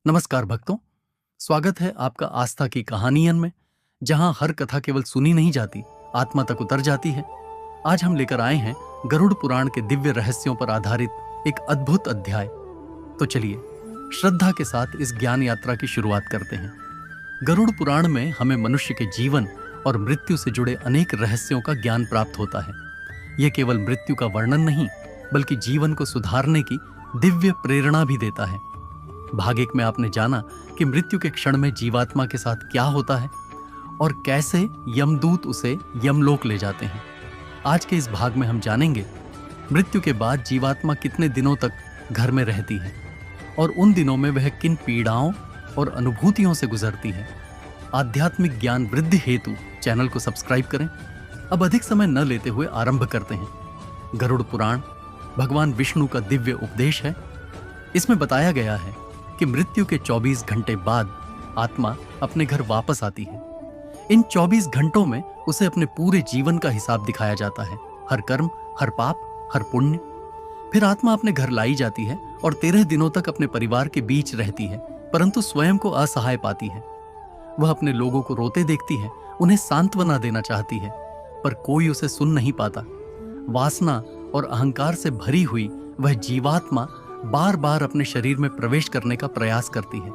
नमस्कार भक्तों, स्वागत है आपका आस्था की कहानियन में, जहां हर कथा केवल सुनी नहीं जाती, आत्मा तक उतर जाती है। आज हम लेकर आए हैं गरुड़ पुराण के दिव्य रहस्यों पर आधारित एक अद्भुत अध्याय। तो चलिए श्रद्धा के साथ इस ज्ञान यात्रा की शुरुआत करते हैं। गरुड़ पुराण में हमें मनुष्य के जीवन और मृत्यु से जुड़े अनेक रहस्यों का ज्ञान प्राप्त होता है। यह केवल मृत्यु का वर्णन नहीं, बल्कि जीवन को सुधारने की दिव्य प्रेरणा भी देता है। भाग 1 में आपने जाना कि मृत्यु के क्षण में जीवात्मा के साथ क्या होता है और कैसे यमदूत उसे यमलोक ले जाते हैं। आज के इस भाग में हम जानेंगे मृत्यु के बाद जीवात्मा कितने दिनों तक घर में रहती है और उन दिनों में वह किन पीड़ाओं और अनुभूतियों से गुजरती है। आध्यात्मिक ज्ञान वृद्धि हेतु चैनल को सब्सक्राइब करें। अब अधिक समय न लेते हुए आरंभ करते हैं। गरुड़ पुराण भगवान विष्णु का दिव्य उपदेश है। इसमें बताया गया है कि मृत्यु के 24 घंटे बाद आत्मा अपने घर वापस आती है। इन 24 घंटों में उसे अपने पूरे जीवन का हिसाब दिखाया जाता है, हर कर्म, हर पाप, हर पुण्य। फिर आत्मा अपने घर लाई जाती है और 13 दिनों तक अपने परिवार के बीच रहती है, परंतु स्वयं को असहाय पाती है। वह अपने लोगों को रोते देखती है, उन्हें सांत्वना देना चाहती है, पर कोई उसे सुन नहीं पाता। वासना और अहंकार से भरी हुई वह जीवात्मा बार बार अपने शरीर में प्रवेश करने का प्रयास करती है,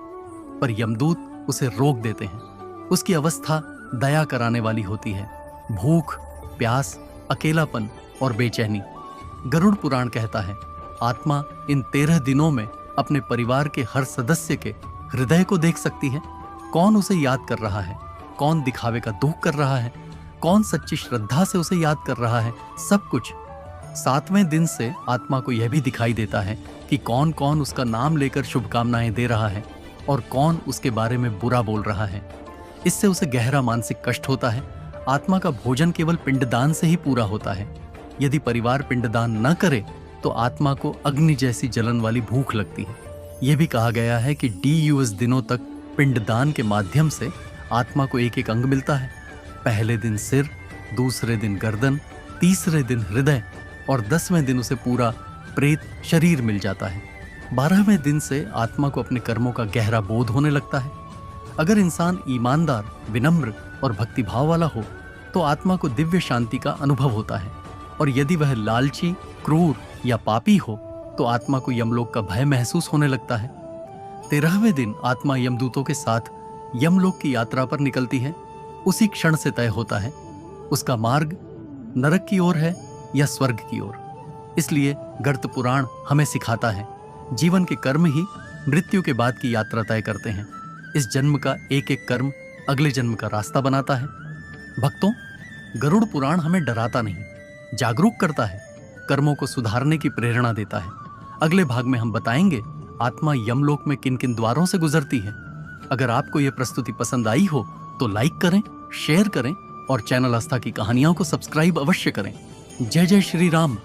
पर यमदूत उसे रोक देते हैं। उसकी अवस्था दया कराने वाली होती है। भूख, प्यास, अकेलापन और बेचैनी। गरुड़ पुराण कहता है, आत्मा इन 13 दिनों में अपने परिवार के हर सदस्य के हृदय को देख सकती है। कौन उसे याद कर रहा है, कौन दिखावे का दुख कर रहा है, कौन सच्ची श्रद्धा से उसे याद कर रहा है, सब कुछ। 7वें दिन से आत्मा को यह भी दिखाई देता है कि कौन कौन उसका नाम लेकर शुभकामनाएं दे रहा है और कौन उसके बारे में बुरा बोल रहा है। इससे उसे गहरा मानसिक कष्ट होता है। आत्मा का भोजन केवल पिंडदान से ही पूरा होता है। यदि परिवार पिंडदान न करे तो आत्मा को अग्नि जैसी जलन वाली भूख लगती है। यह भी कहा गया है कि DUS दिनों तक पिंडदान के माध्यम से आत्मा को एक एक अंग मिलता है। पहले दिन सिर, दूसरे दिन गर्दन, तीसरे दिन हृदय और 10वें दिन उसे पूरा प्रेत शरीर मिल जाता है। 12वें दिन से आत्मा को अपने कर्मों का गहरा बोध होने लगता है। अगर इंसान ईमानदार, विनम्र और भक्तिभाव वाला हो तो आत्मा को दिव्य शांति का अनुभव होता है, और यदि वह लालची, क्रूर या पापी हो तो आत्मा को यमलोक का भय महसूस होने लगता है। 13वें दिन आत्मा यमदूतों के साथ यमलोक की यात्रा पर निकलती है। उसी क्षण से तय होता है उसका मार्ग नरक की ओर है या स्वर्ग की ओर। इसलिए गर्त पुराण हमें सिखाता है, जीवन के कर्म ही मृत्यु के बाद की यात्रा तय करते हैं। इस जन्म का एक एक कर्म अगले जन्म का रास्ता बनाता है। भक्तों, गरुड़ पुराण हमें डराता नहीं, जागरूक करता है, कर्मों को सुधारने की प्रेरणा देता है। अगले भाग में हम बताएंगे आत्मा यमलोक में किन किन द्वारों से गुजरती है। अगर आपको यह प्रस्तुति पसंद आई हो तो लाइक करें, शेयर करें और चैनल आस्था की कहानियों को सब्सक्राइब अवश्य करें। जय जय श्री राम।